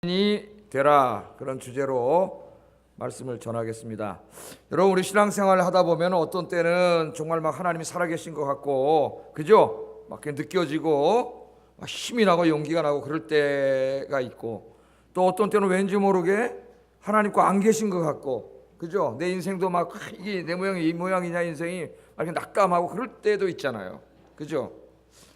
이 되라, 그런 주제로 말씀을 전하겠습니다. 여러분, 우리 신앙생활을 하다 보면 어떤 때는 정말 막 하나님이 살아계신 것 같고, 그죠? 막 느껴지고 막 힘이 나고 용기가 나고 그럴 때가 있고, 또 어떤 때는 왠지 모르게 하나님과 안 계신 것 같고, 그죠? 내 인생도 막 이게 내 모양이 이 모양이냐, 인생이 막 이렇게 낙담하고 그럴 때도 있잖아요, 그죠?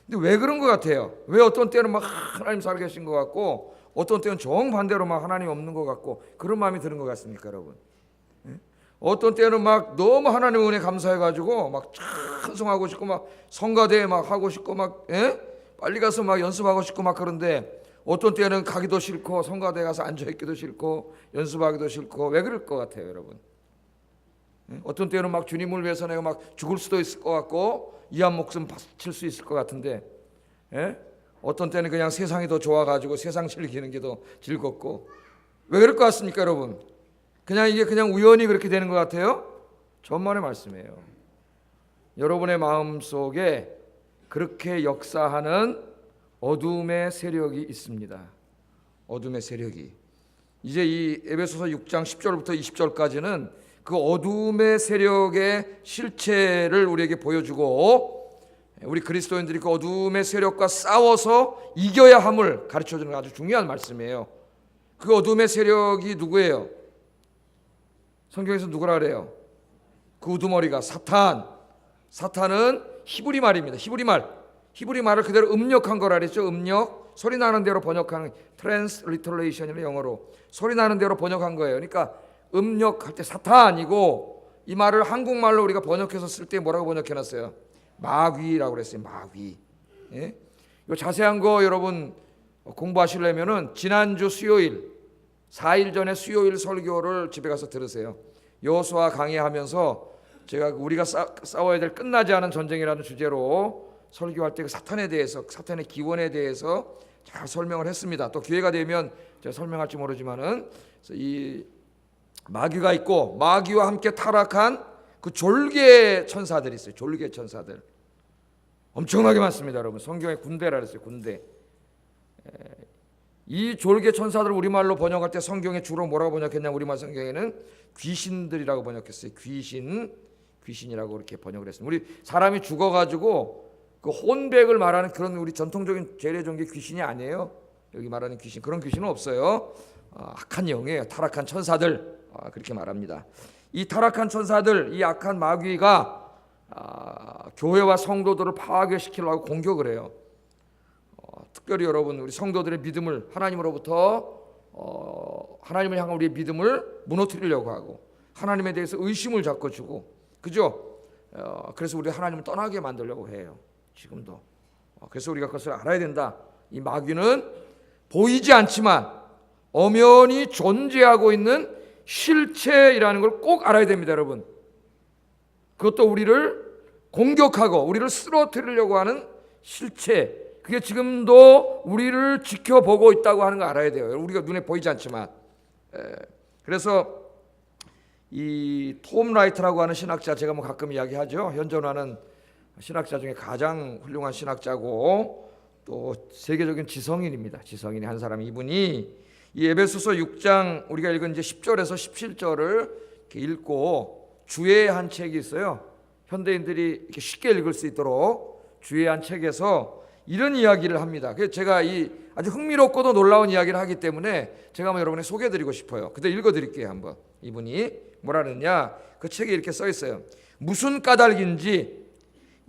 근데 왜 그런 것 같아요? 왜 어떤 때는 막 하나님 살아계신 것 같고, 어떤 때는 정반대로 막 하나님 없는 것 같고, 그런 마음이 드는 것 같습니까, 여러분? 어떤 때는 막 너무 하나님의 은혜 감사해가지고 막 찬송하고 싶고, 막 성가대 막 하고 싶고, 막 빨리 가서 막 연습하고 싶고 막 그런데, 어떤 때는 가기도 싫고 성가대 가서 앉아있기도 싫고 연습하기도 싫고. 왜 그럴 것 같아요, 여러분? 어떤 때는 막 주님을 위해서 내가 막 죽을 수도 있을 것 같고 이 한 목숨 바칠 수 있을 것 같은데, 어떤 때는 그냥 세상이 더 좋아가지고 세상 즐기는 게 더 즐겁고. 왜 그럴 것 같습니까, 여러분? 그냥 이게 그냥 우연히 그렇게 되는 것 같아요? 전만의 말씀이에요. 여러분의 마음 속에 그렇게 역사하는 어둠의 세력이 있습니다. 어둠의 세력이. 이제 이 에베소서 6장 10절부터 20절까지는 그 어둠의 세력의 실체를 우리에게 보여주고, 우리 그리스도인들이 그 어둠의 세력과 싸워서 이겨야 함을 가르쳐주는 아주 중요한 말씀이에요. 그 어둠의 세력이 누구예요? 성경에서 누구라 그래요? 그 우두머리가 사탄. 사탄은 히브리 말입니다. 히브리 말을 그대로 음력한 거라 그랬죠. 음력, 소리 나는 대로 번역하는, 트랜스리터레이션이라 영어로 소리 나는 대로 번역한 거예요. 그러니까 음력할 때 사탄이고, 이 말을 한국말로 우리가 번역해서 쓸 때 뭐라고 번역해놨어요? 마귀라고 그랬어요. 마귀. 예? 이 자세한 거 여러분 공부하시려면은 지난주 수요일, 4일 전에 수요일 설교를 집에 가서 들으세요. 여호수아 강의하면서 제가 우리가 싸워야 될 끝나지 않은 전쟁이라는 주제로 설교할 때 그 사탄에 대해서, 사탄의 기원에 대해서 잘 설명을 했습니다. 또 기회가 되면 제가 설명할지 모르지만은, 이 마귀가 있고 마귀와 함께 타락한 그 졸개 천사들이 있어요. 졸개 천사들 엄청나게 많습니다, 여러분. 성경에 군대라 그랬어요. 군대. 이 졸개 천사들 우리말로 번역할 때 성경에 주로 뭐라고 번역했냐? 우리말 성경에는 귀신들이라고 번역했어요. 귀신이라고 이렇게 번역을 했습니다. 우리 사람이 죽어가지고 그 혼백을 말하는 그런 우리 전통적인 죄례종교 귀신이 아니에요. 여기 말하는 귀신, 그런 귀신은 없어요. 악한 영이에요. 타락한 천사들, 그렇게 말합니다. 이 타락한 천사들, 이 악한 마귀가 교회와 성도들을 파괴시키려고 공격을 해요. 특별히 여러분, 우리 성도들의 믿음을, 하나님으로부터 하나님을 향한 우리의 믿음을 무너뜨리려고 하고, 하나님에 대해서 의심을 자꾸 주고, 그죠? 그래서 우리 하나님을 떠나게 만들려고 해요, 지금도. 그래서 우리가 그것을 알아야 된다. 이 마귀는 보이지 않지만 엄연히 존재하고 있는 실체이라는 걸 꼭 알아야 됩니다, 여러분. 그것도 우리를 공격하고 우리를 쓰러뜨리려고 하는 실체, 그게 지금도 우리를 지켜보고 있다고 하는 거 알아야 돼요. 우리가 눈에 보이지 않지만. 그래서 이 톰 라이트라고 하는 신학자, 제가 뭐 가끔 이야기하죠. 현존하는 신학자 중에 가장 훌륭한 신학자고 또 세계적인 지성인입니다. 지성인이 한 사람. 이분이 이 에베소서 6장 우리가 읽은 이제 10절에서 17절을 이렇게 읽고 주의한 책이 있어요. 현대인들이 이렇게 쉽게 읽을 수 있도록 주의한 책에서 이런 이야기를 합니다. 그래서 제가 이 아주 흥미롭고도 놀라운 이야기를 하기 때문에 제가 한번 여러분에게 소개해드리고 싶어요. 그때 읽어드릴게요. 한번. 이분이 뭐라 그러냐, 그 책에 이렇게 써 있어요. 무슨 까닭인지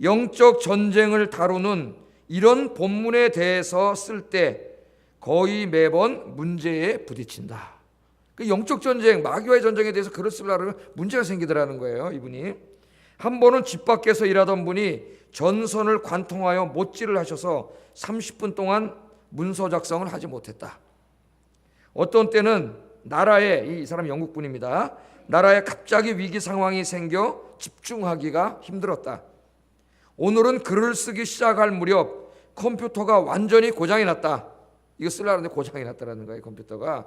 영적 전쟁을 다루는 이런 본문에 대해서 쓸 때 거의 매번 문제에 부딪힌다. 그 영적 전쟁, 마귀와의 전쟁에 대해서 글을 쓰려면 문제가 생기더라는 거예요. 이분이 한 번은 집 밖에서 일하던 분이 전선을 관통하여 못질을 하셔서 30분 동안 문서 작성을 하지 못했다. 어떤 때는 나라에, 이 사람이 영국 분입니다. 나라에 갑자기 위기 상황이 생겨 집중하기가 힘들었다. 오늘은 글을 쓰기 시작할 무렵 컴퓨터가 완전히 고장이 났다. 이거 쓰려는데 고장이 났다라는 거예요, 컴퓨터가.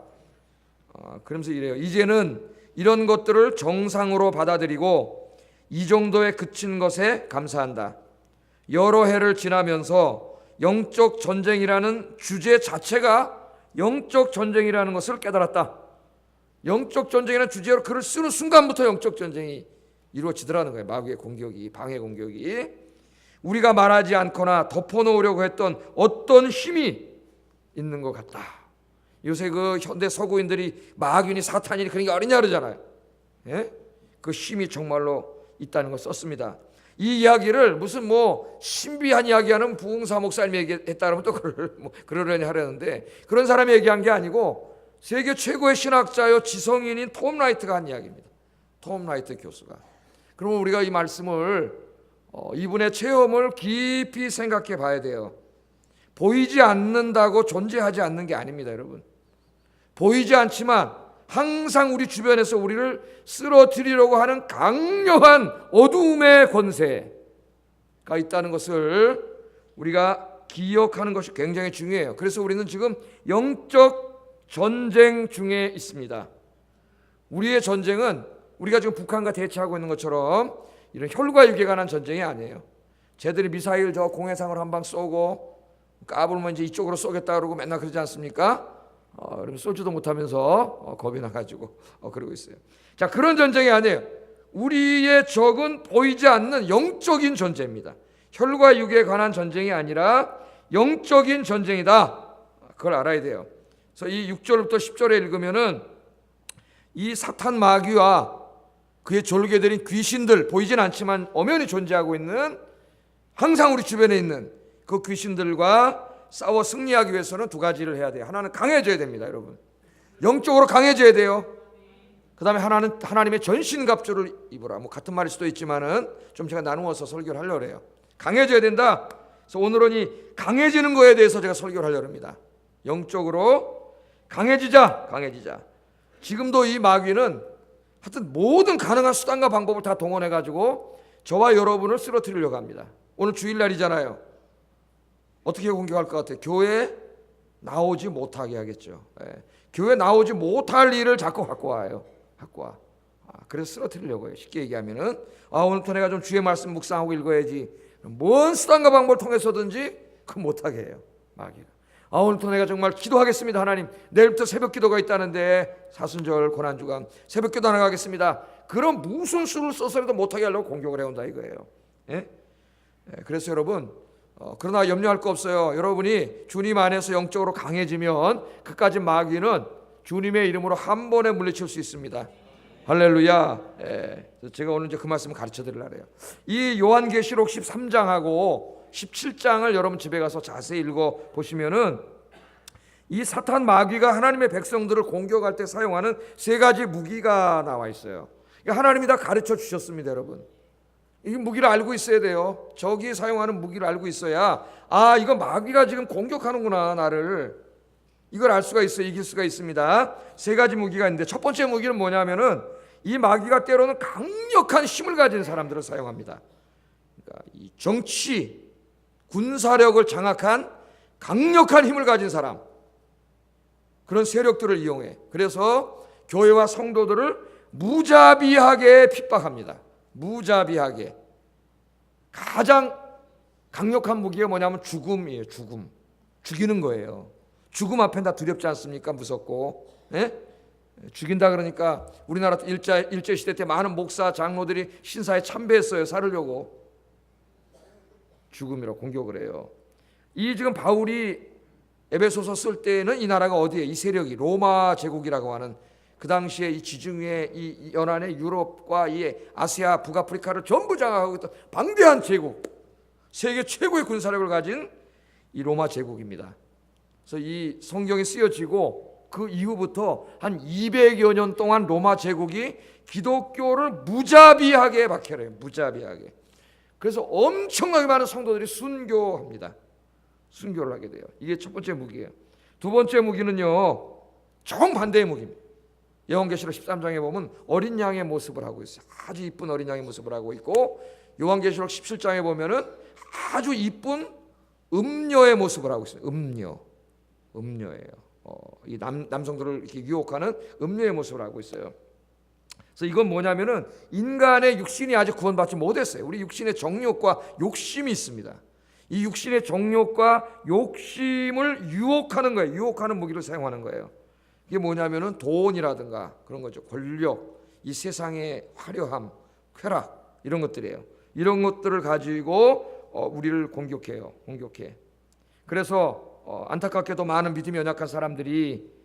그러면서 이래요. 이제는 이런 것들을 정상으로 받아들이고 이 정도에 그친 것에 감사한다. 여러 해를 지나면서 영적 전쟁이라는 주제 자체가 영적 전쟁이라는 것을 깨달았다. 영적 전쟁이라는 주제로 글을 쓰는 순간부터 영적 전쟁이 이루어지더라는 거예요. 마귀의 공격이, 방해 공격이. 우리가 말하지 않거나 덮어놓으려고 했던 어떤 힘이 있는 것 같다. 요새 그 현대 서구인들이 마귀니 사탄이니 그런 게 어리냐 그러잖아요. 예? 그 힘이 정말로 있다는 걸 썼습니다. 이 이야기를 무슨 신비한 이야기하는 부흥사 목사님이 얘기했다 그러면 또 그러려니 하려는데, 그런 사람이 얘기한 게 아니고 세계 최고의 신학자요 지성인인 톰 라이트가 한 이야기입니다. 톰 라이트 교수가. 그러면 우리가 이 말씀을 이분의 체험을 깊이 생각해 봐야 돼요. 보이지 않는다고 존재하지 않는 게 아닙니다, 여러분. 보이지 않지만 항상 우리 주변에서 우리를 쓰러뜨리려고 하는 강력한 어두움의 권세가 있다는 것을 우리가 기억하는 것이 굉장히 중요해요. 그래서 우리는 지금 영적 전쟁 중에 있습니다. 우리의 전쟁은 우리가 지금 북한과 대치하고 있는 것처럼 이런 혈과 육에 관한 전쟁이 아니에요. 쟤들이 미사일 저 공해상을 한 방 쏘고 까불면 이제 이쪽으로 쏘겠다 그러고 맨날 그러지 않습니까? 그러면 쏘지도 못하면서 겁이 나가지고 그러고 있어요. 자, 그런 전쟁이 아니에요. 우리의 적은 보이지 않는 영적인 전쟁입니다. 혈과 육에 관한 전쟁이 아니라 영적인 전쟁이다. 그걸 알아야 돼요. 그래서 이 6절부터 10절에 읽으면은 이 사탄 마귀와 그의 졸개들인 귀신들, 보이진 않지만 엄연히 존재하고 있는, 항상 우리 주변에 있는 그 귀신들과 싸워 승리하기 위해서는 두 가지를 해야 돼요. 하나는 강해져야 됩니다, 여러분. 영적으로 강해져야 돼요. 그 다음에 하나는 하나님의 전신갑주를 입으라. 같은 말일 수도 있지만은 좀 제가 나누어서 설교를 하려고 해요. 강해져야 된다. 그래서 오늘은 이 강해지는 거에 대해서 제가 설교를 하려고 합니다. 영적으로 강해지자. 지금도 이 마귀는 하여튼 모든 가능한 수단과 방법을 다 동원해가지고 저와 여러분을 쓰러뜨리려고 합니다. 오늘 주일날이잖아요. 어떻게 공격할 것 같아요? 교회에 나오지 못하게 하겠죠. 교회에 나오지 못할 일을 자꾸 갖고 와요. 그래서 쓰러뜨리려고 해요. 쉽게 얘기하면은 오늘부터 내가 좀 주의 말씀 묵상하고 읽어야지. 뭔 수단과 방법을 통해서든지 그거 못하게 해요, 마귀가. 오늘부터 내가 정말 기도하겠습니다. 하나님, 내일부터 새벽 기도가 있다는데 사순절 고난주간 새벽 기도 나가겠습니다. 그런 무슨 수를 써서라도 못하게 하려고 공격을 해온다 이거예요. 그래서 여러분, 그러나 염려할 거 없어요. 여러분이 주님 안에서 영적으로 강해지면 그까지 마귀는 주님의 이름으로 한 번에 물리칠 수 있습니다. 할렐루야. 제가 오늘 이제 그 말씀을 가르쳐 드리려고 해요. 이 요한계시록 13장하고 17장을 여러분 집에 가서 자세히 읽어 보시면은 이 사탄 마귀가 하나님의 백성들을 공격할 때 사용하는 세 가지 무기가 나와 있어요. 하나님이 다 가르쳐 주셨습니다, 여러분. 이 무기를 알고 있어야 돼요. 적이 사용하는 무기를 알고 있어야 이거 마귀가 지금 공격하는구나 나를. 이걸 알 수가 있어요. 이길 수가 있습니다. 세 가지 무기가 있는데 첫 번째 무기는 뭐냐면은 이 마귀가 때로는 강력한 힘을 가진 사람들을 사용합니다. 그러니까 이 정치, 군사력을 장악한 강력한 힘을 가진 사람, 그런 세력들을 이용해. 그래서 교회와 성도들을 무자비하게 핍박합니다. 무자비하게. 가장 강력한 무기가 뭐냐면 죽음이에요. 죽이는 거예요. 죽음 앞엔 다 두렵지 않습니까? 무섭고. 죽인다 그러니까 우리나라 일제시대 때 많은 목사, 장로들이 신사에 참배했어요. 살으려고. 죽음이라고 공격을 해요. 이 지금 바울이 에베소서 쓸 때는 이 나라가 어디에? 이 세력이 로마 제국이라고 하는, 그 당시에 이 지중해 이 연안의 유럽과 이 아시아 북아프리카를 전부 장악하고 있던 방대한 제국, 세계 최고의 군사력을 가진 이 로마 제국입니다. 그래서 이 성경이 쓰여지고 그 이후부터 한 200여 년 동안 로마 제국이 기독교를 무자비하게 박해해요. 무자비하게. 그래서 엄청나게 많은 성도들이 순교합니다. 순교를 하게 돼요. 이게 첫 번째 무기예요. 두 번째 무기는요, 정반대의 무기입니다. 요한계시록 13장에 보면 어린 양의 모습을 하고 있어요. 아주 이쁜 어린 양의 모습을 하고 있고, 요한계시록 17장에 보면은 아주 이쁜 음녀의 모습을 하고 있어요. 음녀예요. 이 남성들을 이렇게 유혹하는 음녀의 모습을 하고 있어요. 그래서 이건 뭐냐면은 인간의 육신이 아직 구원받지 못했어요. 우리 육신의 정욕과 욕심이 있습니다. 이 육신의 정욕과 욕심을 유혹하는 거예요. 유혹하는 무기를 사용하는 거예요. 이게 뭐냐면은 돈이라든가 그런 거죠. 권력, 이 세상의 화려함, 쾌락 이런 것들이에요. 이런 것들을 가지고 우리를 공격해요. 공격해. 그래서 안타깝게도 많은 믿음이 연약한 사람들이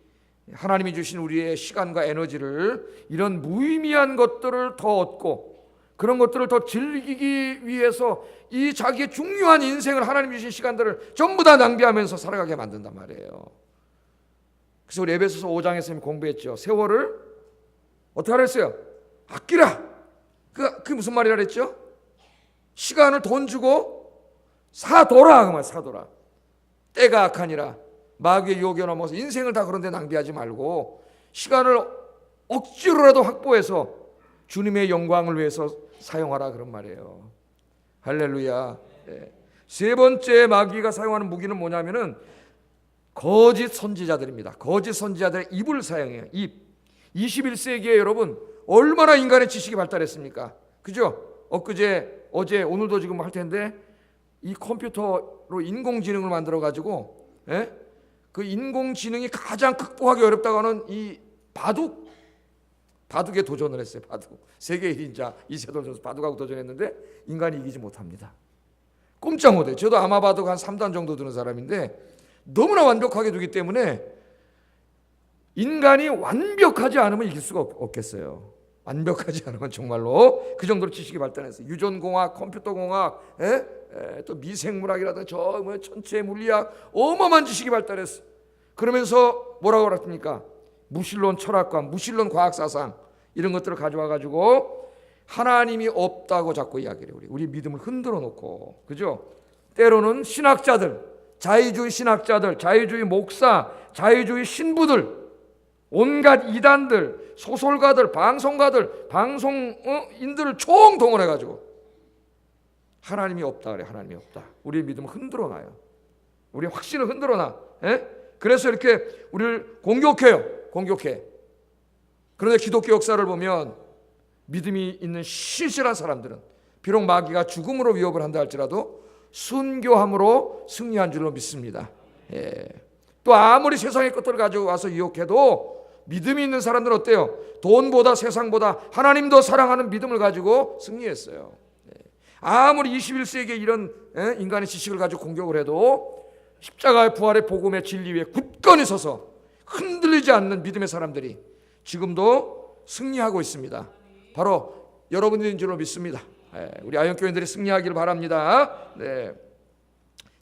하나님이 주신 우리의 시간과 에너지를 이런 무의미한 것들을 더 얻고 그런 것들을 더 즐기기 위해서 이 자기의 중요한 인생을 하나님이 주신 시간들을 전부 다 낭비하면서 살아가게 만든단 말이에요. 그래서 우리 에베소서 5장에서 공부했죠. 세월을 어떻게 하라 했어요? 아끼라. 그게 무슨 말이라 그랬죠? 시간을 돈 주고 사둬라. 그 말 사둬라. 때가 악하니라. 마귀의 유혹에 넘어서 인생을 다 그런 데 낭비하지 말고 시간을 억지로라도 확보해서 주님의 영광을 위해서 사용하라 그런 말이에요. 할렐루야. 네. 세 번째 마귀가 사용하는 무기는 뭐냐면은 거짓 선지자들입니다. 거짓 선지자들의 입을 사용해요. 입. 21세기에 여러분 얼마나 인간의 지식이 발달했습니까? 그죠? 엊그제 어제 오늘도 지금 할 텐데 이 컴퓨터로 인공지능을 만들어 가지고 그 인공지능이 가장 극복하기 어렵다고 하는 이 바둑에 도전을 했어요. 바둑. 세계 1인자 이세돌 선수 바둑하고 도전했는데 인간이 이기지 못합니다. 꼼짝 못해요. 저도 아마 바둑 한 3단 정도 드는 사람인데 너무나 완벽하게 두기 때문에 인간이 완벽하지 않으면 이길 수가 없겠어요. 완벽하지 않으면 정말로 그 정도로 지식이 발달했어요. 유전공학, 컴퓨터공학, 또 미생물학이라든가 저 천체 물리학 어마어마한 지식이 발달했어요. 그러면서 뭐라고 그랬습니까? 무신론 철학과 무신론 과학사상 이런 것들을 가져와 가지고 하나님이 없다고 자꾸 이야기를 해요. 우리 믿음을 흔들어 놓고, 그죠? 때로는 신학자들, 자유주의 신학자들, 자유주의 목사, 자유주의 신부들, 온갖 이단들, 소설가들, 방송가들, 방송인들을 총동원해 가지고 하나님이 없다 그래. 하나님이 없다. 우리의 믿음을 흔들어 놔요. 우리의 확신을 흔들어 놔. 그래서 이렇게 우리를 공격해요. 공격해. 그런데 기독교 역사를 보면 믿음이 있는 신실한 사람들은 비록 마귀가 죽음으로 위협을 한다 할지라도 순교함으로 승리한 줄로 믿습니다. 또 아무리 세상의 것들을 가지고 와서 유혹해도 믿음이 있는 사람들은 어때요? 돈보다 세상보다 하나님 더 사랑하는 믿음을 가지고 승리했어요. 아무리 21세기에 이런 인간의 지식을 가지고 공격을 해도 십자가의 부활의 복음의 진리 위에 굳건히 서서 흔들리지 않는 믿음의 사람들이 지금도 승리하고 있습니다. 바로 여러분들인 줄로 믿습니다. 우리 아현교인들이 승리하기를 바랍니다. 네.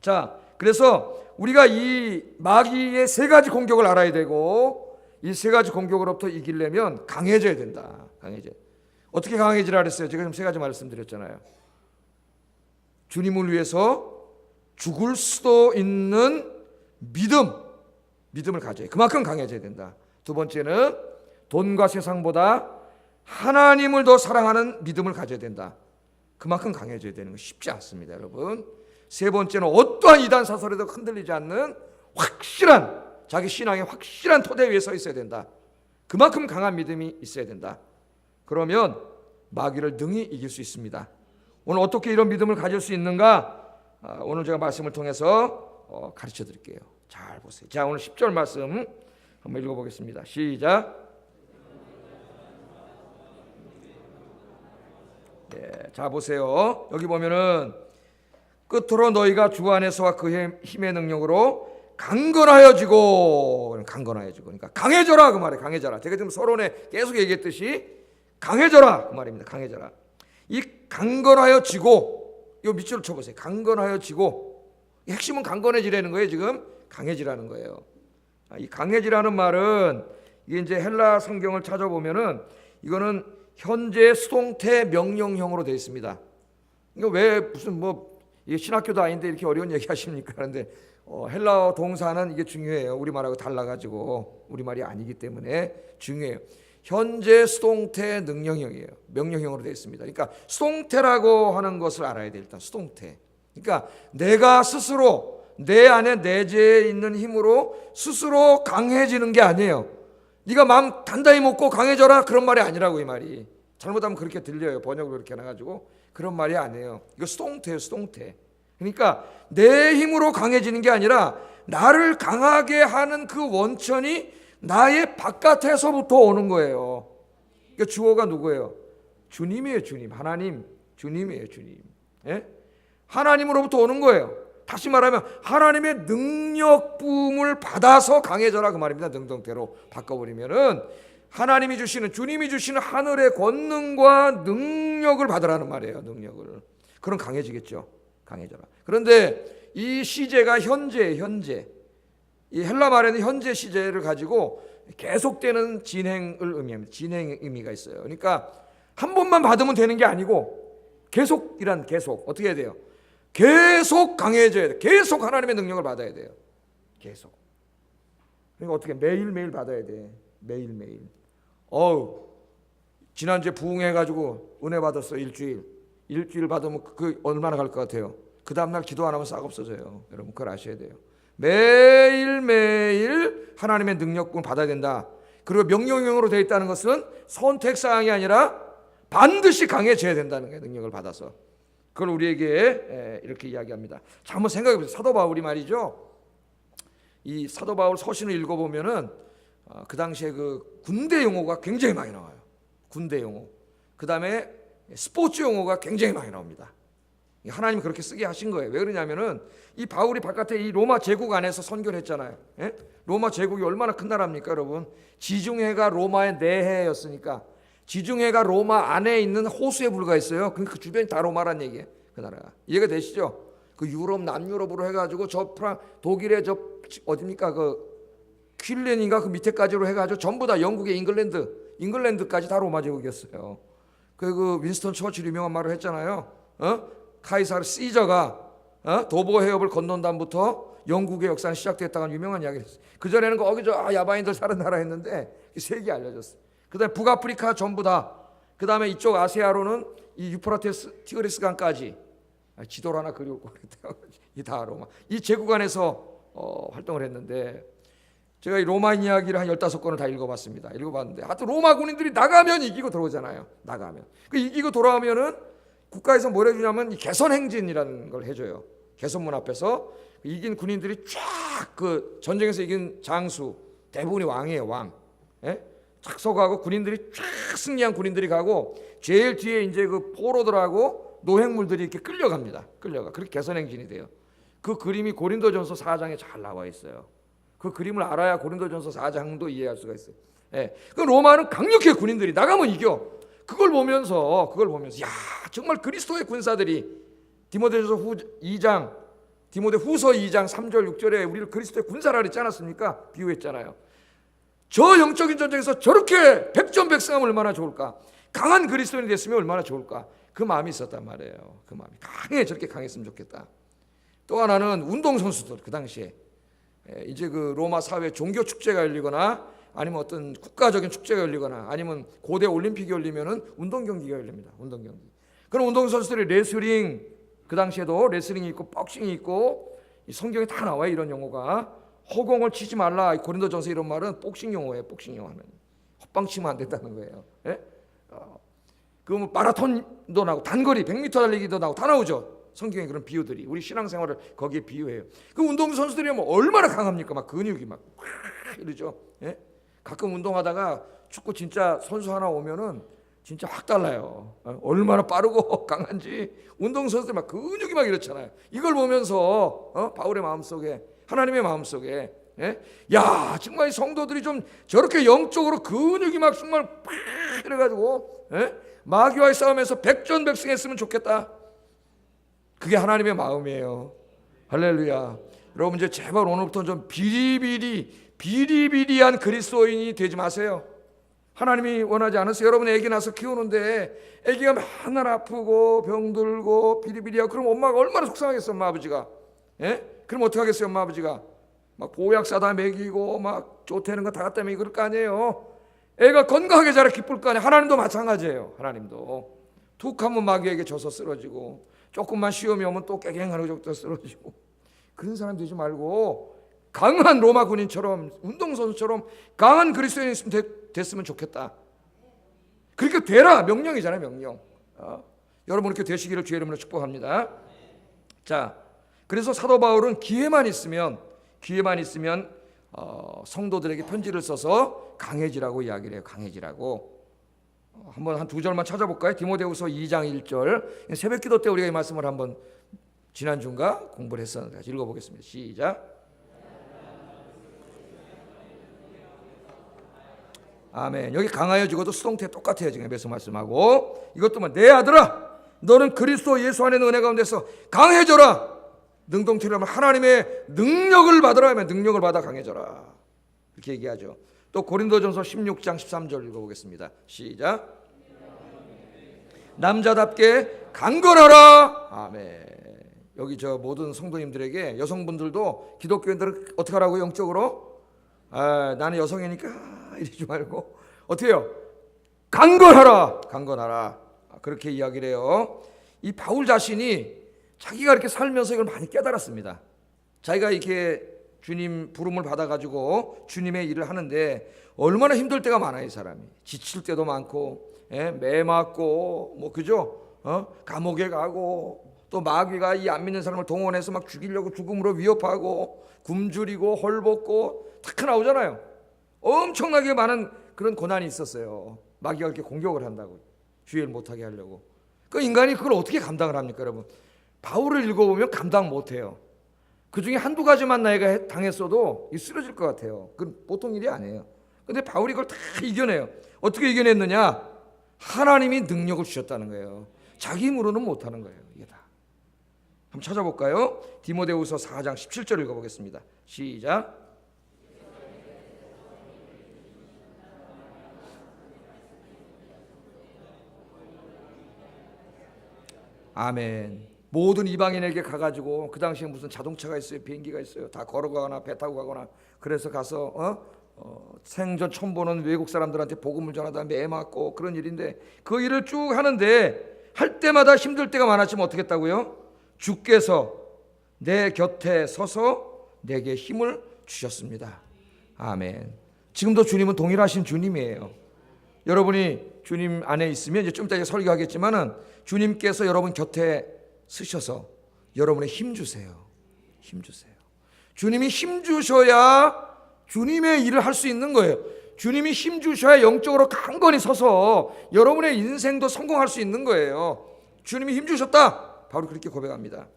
자, 그래서 우리가 이 마귀의 세 가지 공격을 알아야 되고 이 세 가지 공격으로부터 이기려면 강해져야 된다. 강해져. 어떻게 강해지라 그랬어요? 제가 지금 세 가지 말씀드렸잖아요. 주님을 위해서 죽을 수도 있는 믿음을 가져야 해. 그만큼 강해져야 된다. 두 번째는 돈과 세상보다 하나님을 더 사랑하는 믿음을 가져야 된다. 그만큼 강해져야 되는 건 쉽지 않습니다, 여러분. 세 번째는 어떠한 이단 사설에도 흔들리지 않는 확실한 자기 신앙의 확실한 토대 위에 서 있어야 된다. 그만큼 강한 믿음이 있어야 된다. 그러면 마귀를 능히 이길 수 있습니다. 오늘 어떻게 이런 믿음을 가질 수 있는가? 오늘 제가 말씀을 통해서 가르쳐 드릴게요. 잘 보세요. 자, 오늘 10절 말씀 한번 읽어보겠습니다. 시작. 네, 자 보세요. 여기 보면은 끝으로 너희가 주 안에서와 그 힘의 능력으로 강건하여지고, 그러니까 강해져라 그 말이에요. 강해져라. 제가 지금 서론에 계속 얘기했듯이 강해져라 그 말입니다. 강해져라. 이 강건하여지고, 이 밑줄을 쳐보세요. 강건하여지고, 핵심은 강건해지라는 거예요. 지금 강해지라는 거예요. 이 강해지라는 말은 이게 이제 헬라 성경을 찾아보면은 이거는 현재 수동태 명령형으로 되어 있습니다. 이거 왜 무슨 이게 신학교도 아닌데 이렇게 어려운 얘기 하십니까? 그런데 헬라어 동사는 이게 중요해요. 우리말하고 달라가지고 우리말이 아니기 때문에 중요해요. 현재 수동태 능령형이에요. 명령형으로 되어 있습니다. 그러니까 수동태라고 하는 것을 알아야 돼. 일단 수동태. 그러니까 내가 스스로 내 안에 내재해 있는 힘으로 스스로 강해지는 게 아니에요. 네가 마음 단단히 먹고 강해져라 그런 말이 아니라고. 이 말이 잘못하면 그렇게 들려요. 번역을 그렇게 해놔가지고 그런 말이 아니에요. 이거 수동태예요. 수동태. 그러니까 내 힘으로 강해지는 게 아니라 나를 강하게 하는 그 원천이 나의 바깥에서부터 오는 거예요. 그러니까 주어가 누구예요? 주님이에요. 주님. 하나님. 주님이에요. 주님. 예? 하나님으로부터 오는 거예요. 다시 말하면 하나님의 능력 부음을 받아서 강해져라 그 말입니다. 능동태로 바꿔버리면은 하나님이 주시는, 주님이 주시는 하늘의 권능과 능력을 받으라는 말이에요. 능력을. 그럼 강해지겠죠. 강해져라. 그런데 이 시제가 현재예요. 현재. 이 헬라 말에는 현재 시제를 가지고 계속되는 진행을 의미합니다. 진행 의미가 있어요. 그러니까 한 번만 받으면 되는 게 아니고 계속이란 계속. 어떻게 해야 돼요? 계속 강해져야 돼요. 계속 하나님의 능력을 받아야 돼요. 계속. 그러니까 어떻게 매일매일 받아야 돼. 매일매일. 지난주에 부흥해가지고 은혜 받았어. 일주일 받으면 그 얼마나 갈 것 같아요? 그 다음날 기도 안 하면 싹 없어져요. 여러분 그걸 아셔야 돼요. 매일매일 하나님의 능력을 받아야 된다. 그리고 명령형으로 되어 있다는 것은 선택사항이 아니라 반드시 강해져야 된다는 거예요. 능력을 받아서. 그걸 우리에게 이렇게 이야기합니다. 자, 한번 생각해 보세요. 사도 바울이 말이죠. 이 사도 바울 서신을 읽어보면은 그 당시에 그 군대 용어가 굉장히 많이 나와요. 군대 용어. 그 다음에 스포츠 용어가 굉장히 많이 나옵니다. 하나님이 그렇게 쓰게 하신 거예요. 왜 그러냐면은 이 바울이 바깥에 이 로마 제국 안에서 선교를 했잖아요. 예? 로마 제국이 얼마나 큰 나라입니까, 여러분? 지중해가 로마의 내해였으니까 지중해가 로마 안에 있는 호수에 불과했어요. 그러니까 그 주변이 다 로마란 얘기예요. 그 나라가. 이해가 되시죠? 그 유럽, 남유럽으로 해가지고 저 독일의 저 어딥니까? 그 퀼렌인가 그 밑에까지로 해가지고 전부 다 영국의 잉글랜드까지 다 로마 제국이었어요. 그 윈스턴 처칠 유명한 말을 했잖아요. 카이사르 시저가 도보 해협을 건넌 다음부터 영국의 역사는 시작됐다는 유명한 이야기를 했어요. 그 전에는 거기 저 야바인들 사는 나라 했는데 세계 알려졌어요. 그다음에 북아프리카 전부 다. 그다음에 이쪽 아시아로는 이 유프라테스 티그리스 강까지. 지도를 하나 그리고 그랬대요. 이 다 로마. 이 제국 안에서 활동을 했는데 제가 이 로마인 이야기를 한 15권을 다 읽어봤습니다. 읽어봤는데 하여튼 로마 군인들이 나가면 이기고 들어오잖아요. 나가면. 그 이기고 돌아오면은 국가에서 뭘 해주냐면 이 개선행진이라는 걸 해줘요. 개선문 앞에서 이긴 군인들이 쫙 그 전쟁에서 이긴 장수 대부분이 왕이에요. 왕. 예? 쫙 서가고 군인들이 쫙 승리한 군인들이 가고 제일 뒤에 이제 그 포로들하고 노획물들이 이렇게 끌려갑니다. 그렇게 개선행진이 돼요. 그 그림이 고린도전서 4장에 잘 나와 있어요. 그 그림을 알아야 고린도전서 4장도 이해할 수가 있어요. 예. 그 로마는 강력해. 군인들이 나가면 이겨. 그걸 보면서 야, 정말 그리스도의 군사들이 디모데후서 2장 3절 6절에 우리를 그리스도의 군사라 그랬지 않았습니까? 비유했잖아요. 저 영적인 전쟁에서 저렇게 백전백승하면 얼마나 좋을까? 강한 그리스도인이 됐으면 얼마나 좋을까? 그 마음이 있었단 말이에요. 그 마음이 저렇게 강했으면 좋겠다. 또 하나는 운동선수들. 그 당시에 이제 그 로마 사회 종교 축제가 열리거나 아니면 어떤 국가적인 축제가 열리거나 아니면 고대 올림픽이 열리면은 운동 경기가 열립니다. 운동 경기. 그런 운동 선수들이 레슬링, 그 당시에도 레슬링이 있고 복싱이 있고 성경에 다 나와요. 이런 용어가. 허공을 치지 말라. 고린도전서 이런 말은 복싱 용어예요. 복싱 용어는 헛방 치면 안 된다는 거예요. 예? 그 마라톤도 나오고 단거리 100m 달리기도 나오고 다 나오죠. 성경에 그런 비유들이 우리 신앙생활을 거기에 비유해요. 그 운동 선수들이 뭐 얼마나 강합니까? 막 근육이 막 이러죠. 예? 가끔 운동하다가 축구 진짜 선수 하나 오면은 진짜 확 달라요. 얼마나 빠르고 강한지. 운동 선수들 막 근육이 막 이렇잖아요. 이걸 보면서 바울의 마음속에 하나님의 마음속에 야 정말 성도들이 좀 저렇게 영적으로 근육이 막 정말 팍 이래가지고 마귀와의 싸움에서 백전백승했으면 좋겠다. 그게 하나님의 마음이에요. 할렐루야. 여러분 이제 제발 오늘부터 좀 비리비리한 그리스도인이 되지 마세요. 하나님이 원하지 않으세요. 여러분 애기 낳아서 키우는데 애기가 맨날 아프고 병들고 비리비리하고 그럼 엄마가 얼마나 속상하겠어요. 엄마 아버지가. 그럼 어떻게 하겠어요. 엄마 아버지가 막 보약 사다 먹이고 막 쪼태는 거 다 갖다 먹이고 그럴 거 아니에요. 애가 건강하게 자라 기쁠 거 아니에요. 하나님도 마찬가지예요. 하나님도 툭 하면 마귀에게 져서 쓰러지고 조금만 시험이 오면 또 깨갱하고 또 쓰러지고 그런 사람 되지 말고 강한 로마 군인처럼 운동선수처럼 강한 그리스도인이 됐으면 좋겠다. 그렇게 되라. 명령이잖아요. 명령. 여러분 이렇게 되시기를 주의 이름으로 축복합니다. 자 그래서 사도 바울은 기회만 있으면 성도들에게 편지를 써서 강해지라고 이야기를 해요. 강해지라고. 한번 한 두 절만 찾아볼까요? 디모데후서 2장 1절. 새벽기도 때 우리가 이 말씀을 한번 지난주인가 공부를 했었는데 같이 읽어보겠습니다. 시작. 아멘. 여기 강하여 죽어도 수동태 똑같아요. 지금 에베소 말씀하고 이것도 내 아들아 너는 그리스도 예수 안에 있는 은혜 가운데서 강해져라. 능동태로 하면 하나님의 능력을 받으라 하면 능력을 받아 강해져라. 이렇게 얘기하죠. 또 고린도전서 16장 13절 읽어보겠습니다. 시작. 남자답게 강건하라. 아멘. 여기 저 모든 성도님들에게 여성분들도 기독교인들은 어떻게 하라고 영적으로? 나는 여성이니까 이러지 말고 어떻게 해요? 강건하라. 강건하라. 그렇게 이야기를 해요. 이 바울 자신이 자기가 이렇게 살면서 이걸 많이 깨달았습니다. 자기가 이렇게 주님 부름을 받아가지고 주님의 일을 하는데 얼마나 힘들 때가 많아요. 이 사람이 지칠 때도 많고 매 맞고 뭐 그죠? 감옥에 가고 또 마귀가 이 안 믿는 사람을 동원해서 막 죽이려고 죽음으로 위협하고 굶주리고 헐벗고 다 나오잖아요. 엄청나게 많은 그런 고난이 있었어요. 마귀가 이렇게 공격을 한다고 주의를 못하게 하려고. 그 인간이 그걸 어떻게 감당을 합니까, 여러분? 바울을 읽어보면 감당 못해요. 그 중에 한두 가지만 내가 당했어도 쓰러질 것 같아요. 그건 보통 일이 아니에요. 근데 바울이 그걸 다 이겨내요. 어떻게 이겨냈느냐? 하나님이 능력을 주셨다는 거예요. 자기 힘으로는 못하는 거예요. 이게 다. 한번 찾아볼까요? 디모데후서 4장 17절 읽어보겠습니다. 시작. 아멘. 모든 이방인에게 가가지고 그 당시에 무슨 자동차가 있어요, 비행기가 있어요. 다 걸어가거나 배 타고 가거나 그래서 가서 생전 처음 보는 외국 사람들한테 복음을 전하다 매 맞고 그런 일인데 그 일을 쭉 하는데 할 때마다 힘들 때가 많았지만 어떻게 했다고요? 주께서 내 곁에 서서 내게 힘을 주셨습니다. 아멘. 지금도 주님은 동일하신 주님이에요. 여러분이 주님 안에 있으면 이제 좀 이따 설교하겠지만은 주님께서 여러분 곁에 서셔서 여러분의 힘 주세요. 힘 주세요. 주님이 힘 주셔야 주님의 일을 할 수 있는 거예요. 주님이 힘 주셔야 영적으로 강건히 서서 여러분의 인생도 성공할 수 있는 거예요. 주님이 힘 주셨다. 바로 그렇게 고백합니다.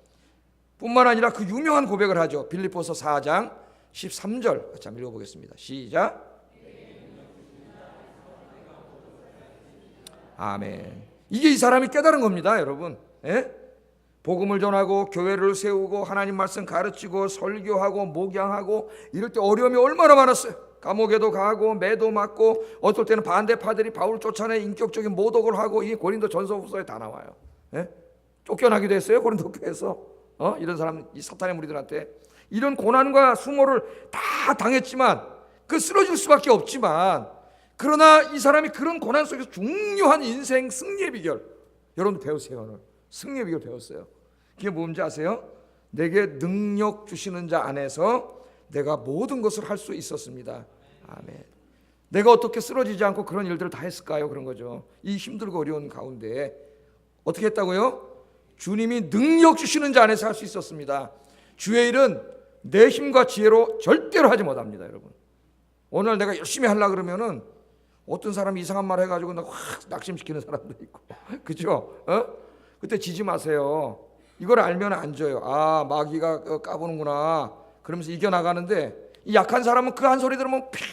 뿐만 아니라 그 유명한 고백을 하죠. 빌립보서 4장 13절 같이 한번 읽어보겠습니다. 시작. 아멘. 이게 이 사람이 깨달은 겁니다, 여러분. 복음을 전하고 교회를 세우고 하나님 말씀 가르치고 설교하고 목양하고 이럴 때 어려움이 얼마나 많았어요. 감옥에도 가고 매도 맞고 어떨 때는 반대파들이 바울 쫓아내 인격적인 모독을 하고 이게 고린도 전서후서에 다 나와요. 쫓겨나기도 했어요. 고린도 교회에서 이런 사람, 이 사탄의 무리들한테 이런 고난과 수모를 다 당했지만 그 쓰러질 수밖에 없지만 그러나 이 사람이 그런 고난 속에서 중요한 인생 승리의 비결 여러분도 배우세요. 오늘 승리의 비결 배웠어요. 그게 뭔지 아세요? 내게 능력 주시는 자 안에서 내가 모든 것을 할 수 있었습니다. 아멘. 내가 어떻게 쓰러지지 않고 그런 일들을 다 했을까요? 그런 거죠. 이 힘들고 어려운 가운데 어떻게 했다고요? 주님이 능력 주시는 자 안에서 할 수 있었습니다. 주의 일은 내 힘과 지혜로 절대로 하지 못합니다, 여러분. 오늘 내가 열심히 하려고 그러면은 어떤 사람이 이상한 말 해가지고 확 낙심시키는 사람도 있고, 그죠? 그때 지지 마세요. 이걸 알면 안 져요. 아, 마귀가 까부는구나. 그러면서 이겨나가는데 이 약한 사람은 그 한 소리 들으면 피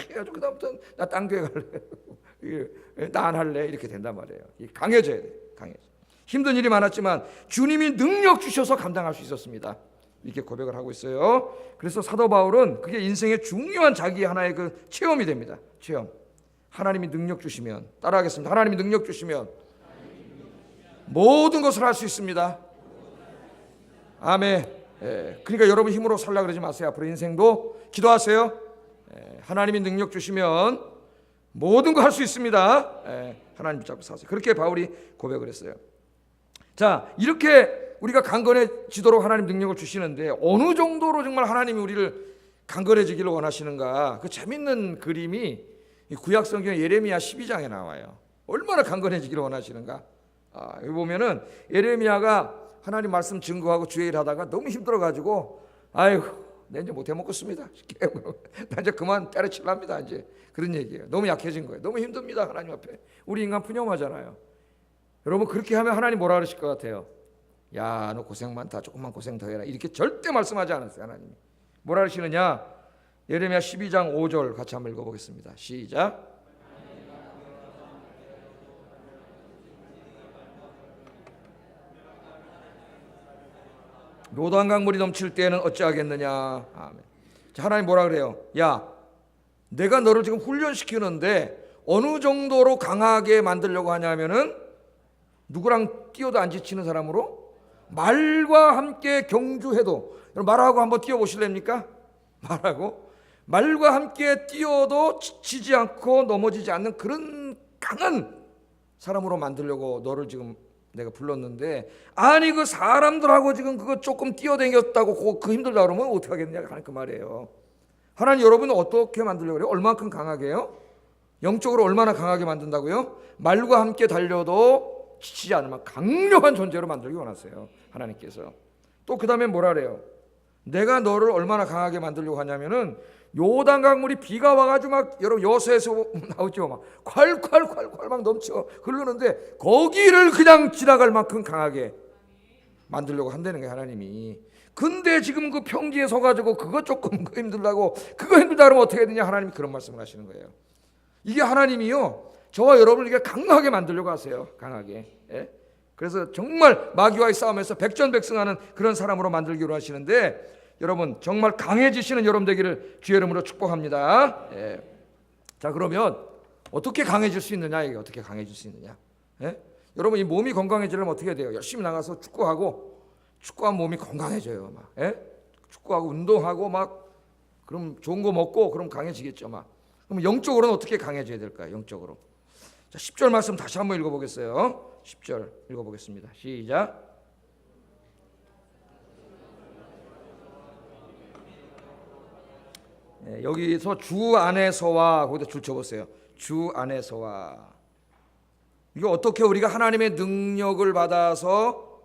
해가지고 그다음부터 나 딴 교회 갈래. 나 안 할래. 이렇게 된단 말이에요. 강해져야 돼. 강해져. 힘든 일이 많았지만 주님이 능력 주셔서 감당할 수 있었습니다. 이렇게 고백을 하고 있어요. 그래서 사도 바울은 그게 인생의 중요한 자기 하나의 그 체험이 됩니다. 체험. 하나님이 능력 주시면 따라하겠습니다. 하나님이 능력 주시면 모든 것을 할 수 있습니다. 아멘. 그러니까 여러분 힘으로 살라 그러지 마세요. 앞으로 인생도 기도하세요. 하나님이 능력 주시면 모든 거 할 수 있습니다. 하나님 붙잡고 사세요. 그렇게 바울이 고백을 했어요. 자, 이렇게 우리가 강건해지도록 하나님 능력을 주시는데 어느 정도로 정말 하나님이 우리를 강건해지기를 원하시는가? 그 재밌는 그림이 구약 성경 예레미야 12장에 나와요. 얼마나 강건해지기를 원하시는가? 여기 보면은 예레미야가 하나님 말씀 증거하고 주의 일 하다가 너무 힘들어가지고 아이고 내 이제 못해 먹겠습니다. 나 이제 그만 때려칠랍니다. 이제 그런 얘기예요. 너무 약해진 거예요. 너무 힘듭니다. 하나님 앞에. 우리 인간 푸념하잖아요. 여러분 그렇게 하면 하나님 뭐라 그러실 것 같아요? 야, 너 고생 많다. 조금만 고생 더 해라. 이렇게 절대 말씀하지 않았어요. 하나님이. 뭐라 그러시느냐? 예레미야 12장 5절 같이 한번 읽어보겠습니다. 시작. 요단 물이 넘칠 때에는 어찌하겠느냐. 아멘. 자, 하나님 뭐라 그래요? 야, 내가 너를 지금 훈련시키는데 어느 정도로 강하게 만들려고 하냐면은 누구랑 뛰어도 안 지치는 사람으로 말과 함께 경주해도, 말하고 한번 뛰어보실랍니까? 말과 함께 뛰어도 지치지 않고 넘어지지 않는 그런 강한 사람으로 만들려고 너를 지금 내가 불렀는데, 아니 그 사람들하고 지금 그거 조금 뛰어다녔다고 그 힘들다 그러면 어떻게 하겠느냐 하는 그 말이에요. 하나님 여러분은 어떻게 만들려고 그래요? 얼마만큼 강하게요? 영적으로 얼마나 강하게 만든다고요? 말과 함께 달려도 지치지 않으면 강력한 존재로 만들기 원하세요. 하나님께서. 또 그 다음에 뭐라 그래요? 내가 너를 얼마나 강하게 만들려고 하냐면은 요단강 물이 비가 와가지고 막 여러분 여수에서 나오죠. 막 콸콸콸콸 막 넘쳐 흐르는데 거기를 그냥 지나갈 만큼 강하게 만들려고 한다는 거예요. 하나님이. 근데 지금 그 평지에 서가지고 그거 조금 힘들다고, 그거 힘들다 그러면 어떻게 되냐. 하나님이 그런 말씀을 하시는 거예요. 이게 하나님이요, 저와 여러분을 이렇게 강하게 만들려고 하세요. 강하게. 예? 그래서 정말 마귀와의 싸움에서 백전백승하는 그런 사람으로 만들기로 하시는데, 여러분 정말 강해지시는 여러분 되기를 주의 이름으로 축복합니다. 예. 자, 그러면 어떻게 강해질 수 있느냐? 이게 어떻게 강해질 수 있느냐? 예? 여러분 이 몸이 건강해지려면 어떻게 돼요? 열심히 나가서 축구하면 몸이 건강해져요. 막. 예? 축구하고 운동하고 막 그럼 좋은 거 먹고 그럼 강해지겠죠. 막. 그럼 영적으로는 어떻게 강해져야 될까요? 영적으로. 자, 10절 말씀 다시 한번 읽어보겠어요. 10절 읽어보겠습니다. 시작. 네, 여기서 주 안에서와 거기다 줄 쳐보세요. 주 안에서와. 이거 어떻게 우리가 하나님의 능력을 받아서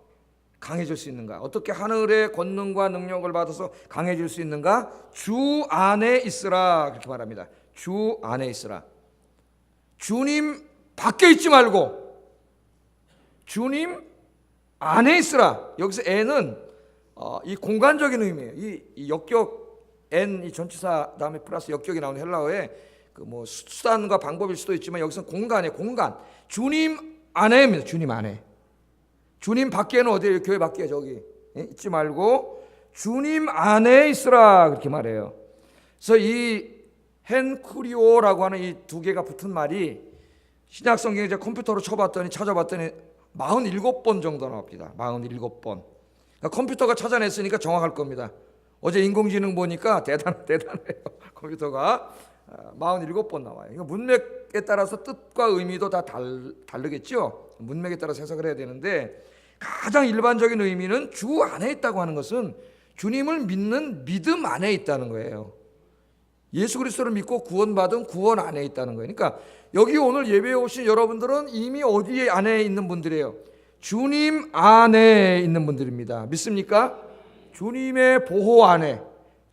강해질 수 있는가? 어떻게 하늘의 권능과 능력을 받아서 강해질 수 있는가? 주 안에 있으라 그렇게 말합니다. 주 안에 있으라. 주님 밖에 있지 말고 주님 안에 있으라. 여기서 에는 이 공간적인 의미예요. 이 역격 N 이 전치사 다음에 플러스 역격이 나오는 헬라어에 그 뭐 수단과 방법일 수도 있지만 여기서는 공간에 공간. 주님 안에입니다. 주님 안에. 주님 밖에는 어디에요? 교회 밖에 저기 있지 말고 주님 안에 있으라 그렇게 말해요. 그래서 이 헨쿠리오라고 하는 이 두 개가 붙은 말이 신약 성경에 이제 컴퓨터로 찾아봤더니 47번 정도 나옵니다. 47번. 그러니까 컴퓨터가 찾아냈으니까 정확할 겁니다. 어제 인공지능 보니까 대단해요. 컴퓨터가 47번 나와요. 이거 문맥에 따라서 뜻과 의미도 다 다르겠죠. 문맥에 따라서 해석을 해야 되는데, 가장 일반적인 의미는 주 안에 있다고 하는 것은 주님을 믿는 믿음 안에 있다는 거예요. 예수 그리스도를 믿고 구원받은 구원 안에 있다는 거예요. 그러니까 여기 오늘 예배에 오신 여러분들은 이미 어디에 안에 있는 분들이에요? 주님 안에 있는 분들입니다. 믿습니까? 주님의 보호 안에,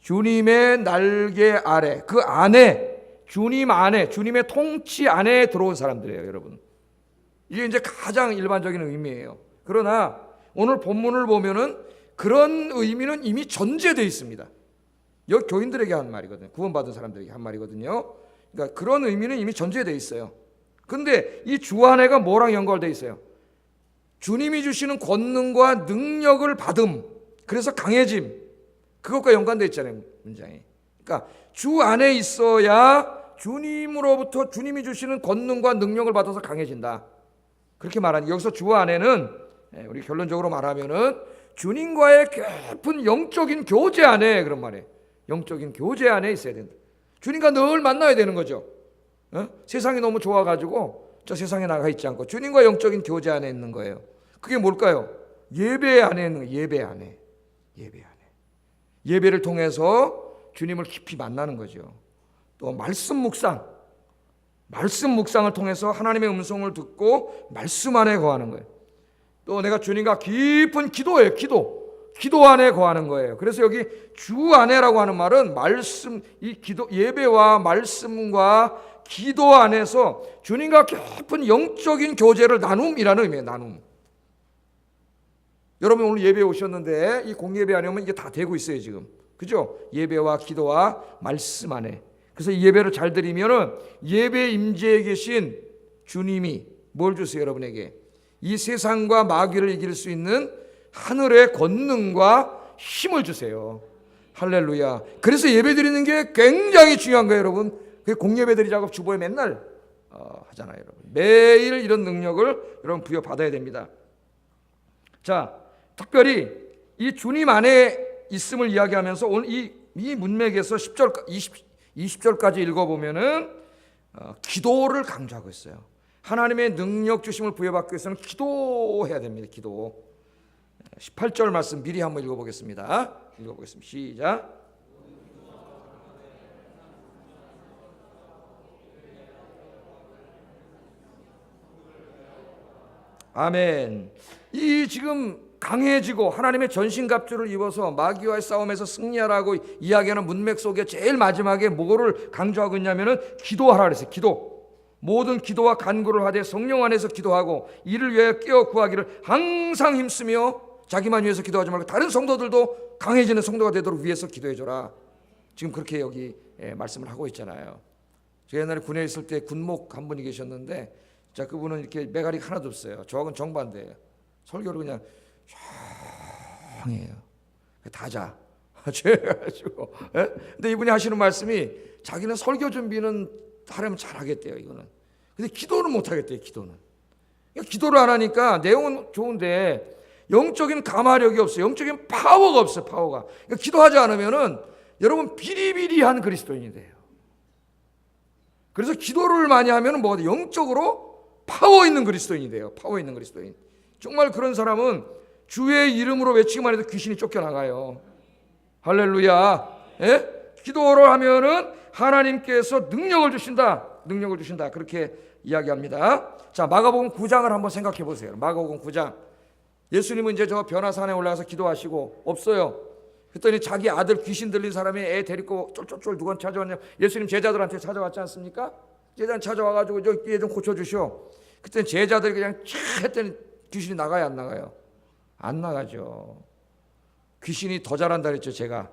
주님의 날개 아래, 그 안에, 주님 안에, 주님의 통치 안에 들어온 사람들이에요, 여러분. 이게 이제 가장 일반적인 의미예요. 그러나 오늘 본문을 보면은 그런 의미는 이미 전제되어 있습니다. 여기 교인들에게 한 말이거든요. 구원받은 사람들에게 한 말이거든요. 그러니까 그런 의미는 이미 전제되어 있어요. 근데 이 주 안에가 뭐랑 연결되어 있어요? 주님이 주시는 권능과 능력을 받음, 그래서 강해짐, 그것과 연관되어 있잖아요, 문장이. 그러니까 주 안에 있어야 주님으로부터 주님이 주시는 권능과 능력을 받아서 강해진다. 그렇게 말하니 여기서 주 안에는 우리 결론적으로 말하면은 주님과의 깊은 영적인 교제 안에, 그런 말이에요. 영적인 교제 안에 있어야 된다. 주님과 늘 만나야 되는 거죠. 세상이 너무 좋아가지고 저 세상에 나가 있지 않고 주님과 영적인 교제 안에 있는 거예요. 그게 뭘까요? 예배 안에 있는 거예요. 예배 안에. 예배를 통해서 주님을 깊이 만나는 거죠. 또 말씀 묵상을 통해서 하나님의 음성을 듣고 말씀 안에 거하는 거예요. 또 내가 주님과 깊은 기도예요. 기도 안에 거하는 거예요. 그래서 여기 주 안에라고 하는 말은 말씀, 이 기도, 예배와 말씀과 기도 안에서 주님과 깊은 영적인 교제를 나눔이라는 의미예요. 나눔. 여러분 오늘 예배 오셨는데 이 공예배 안에 오면 이게 다 되고 있어요 지금. 그죠? 예배와 기도와 말씀 안에. 그래서 이 예배를 잘 드리면은 예배 임재에 계신 주님이 뭘 주세요 여러분에게? 이 세상과 마귀를 이길 수 있는 하늘의 권능과 힘을 주세요. 할렐루야. 그래서 예배 드리는 게 굉장히 중요한 거예요 여러분. 그 공예배 드리 작업 주보에 맨날 하잖아요 여러분. 매일 이런 능력을 여러분 부여받아야 됩니다. 자, 특별히 이 주님 안에 있음을 이야기하면서 오늘 이 문맥에서 10절, 20절까지 읽어보면은 기도를 강조하고 있어요. 하나님의 능력 주심을 부여받기 위해서는 기도해야 됩니다. 기도. 18절 말씀 미리 한번 읽어보겠습니다. 시작. 아멘. 이 지금 강해지고 하나님의 전신갑주를 입어서 마귀와의 싸움에서 승리하라고 이야기하는 문맥 속에 제일 마지막에 뭐를 강조하고 있냐면은 기도하라 그랬어요. 기도. 모든 기도와 간구를 하되 성령 안에서 기도하고 이를 위하여 깨어 구하기를 항상 힘쓰며 자기만 위해서 기도하지 말고 다른 성도들도 강해지는 성도가 되도록 위해서 기도해줘라. 지금 그렇게 여기 말씀을 하고 있잖아요. 제가 옛날에 군에 있을 때 군목 한 분이 계셨는데 자 그분은 이렇게 매가리가 하나도 없어요. 저하고는 정반대예요. 설교를 그냥 조용해요. 다자 죄가지고. 근데 이분이 하시는 말씀이 자기는 설교 준비는 하려면 잘하겠대요. 이거는. 근데 기도는 못하겠대요. 기도는. 그러니까 기도를 안 하니까 내용은 좋은데 영적인 감화력이 없어요. 영적인 파워가 없어요. 파워가. 그러니까 기도하지 않으면은 여러분 비리비리한 그리스도인이 돼요. 그래서 기도를 많이 하면은 뭐 영적으로 파워 있는 그리스도인이 돼요. 파워 있는 그리스도인. 정말 그런 사람은 주의 이름으로 외치기만 해도 귀신이 쫓겨나가요. 할렐루야. 예? 기도를 하면은 하나님께서 능력을 주신다. 능력을 주신다. 그렇게 이야기합니다. 자, 마가복음 9장을 한번 생각해 보세요. 마가복음 9장. 예수님은 이제 저 변화산에 올라가서 기도하시고 없어요. 그랬더니 자기 아들 귀신 들린 사람이 애 데리고 쫄쫄쫄 누가 찾아왔냐? 예수님 제자들한테 찾아왔지 않습니까? 제자들 찾아와가지고 저 얘 좀 고쳐주시오. 그때 제자들이 그냥 촥 했더니 귀신이 나가요, 안 나가요? 안 나가죠. 귀신이 더 잘한다 그랬죠, 제가.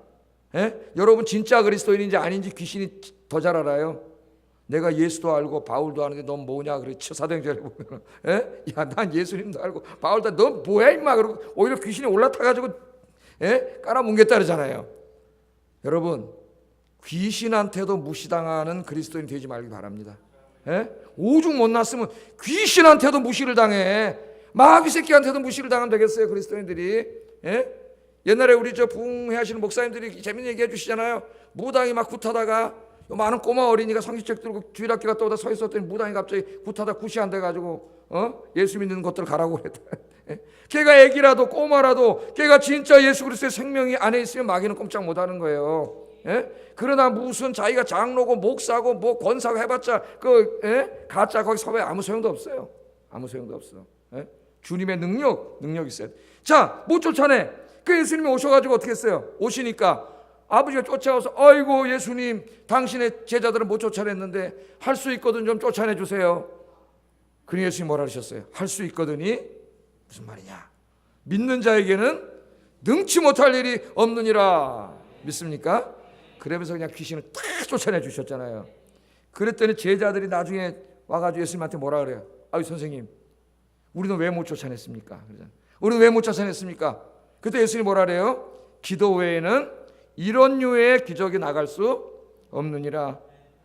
예? 여러분 진짜 그리스도인인지 아닌지 귀신이 더 잘 알아요. 내가 예수도 알고 바울도 아는데 넌 뭐냐? 그랬죠. 사도행전에 보면. 예? 야, 난 예수님도 알고 바울도 넌 뭐야 임마? 그러고 오히려 귀신이 올라타가지고 예? 깔아뭉갰다 그러잖아요. 여러분 귀신한테도 무시당하는 그리스도인 되지 말기 바랍니다. 예? 오죽 못났으면 귀신한테도 무시를 당해. 마귀 새끼한테도 무시를 당하면 되겠어요, 그리스도인들이. 예? 옛날에 우리 저 부흥회 하시는 목사님들이 재밌는 얘기 해주시잖아요. 무당이 막 굿하다가 많은 꼬마 어린이가 성경책 들고 주일학교 갔다 오다 서 있었더니 무당이 갑자기 굿하다 굿이 안 돼가지고 예수 믿는 것들 가라고 그랬다. 걔가 애기라도 꼬마라도 걔가 진짜 예수 그리스도의 생명이 안에 있으면 마귀는 꼼짝 못하는 거예요. 예? 그러나 무슨 자기가 장로고 목사고 뭐 권사고 해봤자 가짜 거기 섭외 아무 소용도 없어요. 아무 소용도 없어. 예? 주님의 능력이 있어요. 자, 못 쫓아내. 그 예수님이 오셔가지고 어떻게 했어요? 오시니까 아버지가 쫓아와서 아이고 예수님 당신의 제자들은 못 쫓아냈는데 할 수 있거든 좀 쫓아내 주세요. 그러니 예수님이 뭐라 하셨어요? 할 수 있거든이 무슨 말이냐? 믿는 자에게는 능치 못할 일이 없느니라. 믿습니까? 그러면서 그냥 귀신을 딱 쫓아내 주셨잖아요. 그랬더니 제자들이 나중에 와가지고 예수님한테 뭐라 그래요? 아유 선생님 우리는 왜 못 쫓아냈습니까? 우리는 왜 못 쫓아냈습니까? 그때 예수님이 뭐라 그래요? 기도 외에는 이런 류의 기적이 나갈 수 없느니라.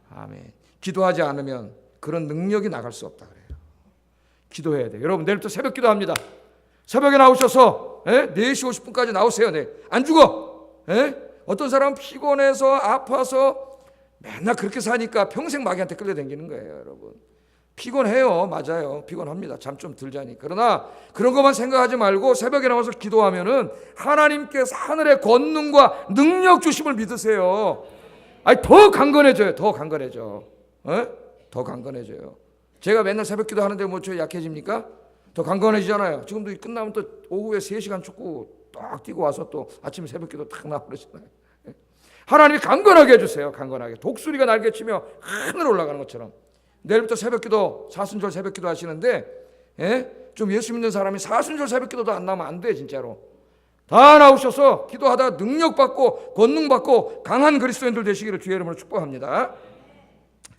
아멘. 기도하지 않으면 그런 능력이 나갈 수 없다 그래요. 기도해야 돼요. 여러분 내일부터 새벽 기도합니다. 새벽에 나오셔서 4시 50분까지 나오세요. 네. 안 죽어. 어떤 사람은 피곤해서 아파서 맨날 그렇게 사니까 평생 마귀한테 끌려다니는 거예요. 여러분 피곤해요. 맞아요. 피곤합니다. 잠 좀 들자니. 그러나 그런 것만 생각하지 말고 새벽에 나와서 기도하면은 하나님께서 하늘의 권능과 능력 주심을 믿으세요. 아니 더 강건해져요. 더 강건해져. 더 강건해져요. 제가 맨날 새벽 기도하는데 뭐 저 약해집니까? 더 강건해지잖아요. 지금도 끝나면 또 오후에 3시간 축구 딱 뛰고 와서 또 아침 새벽기도 딱 나오고 그러잖아요. 하나님이 강건하게 해주세요. 강건하게. 독수리가 날개치며 하늘 올라가는 것처럼. 내일부터 새벽기도, 사순절 새벽기도 하시는데, 좀 예수 믿는 사람이 사순절 새벽기도도 안 나오면 안 돼. 진짜로 다 나오셔서 기도하다 능력받고 권능받고 강한 그리스도인들 되시기를 주의 이름으로 축복합니다.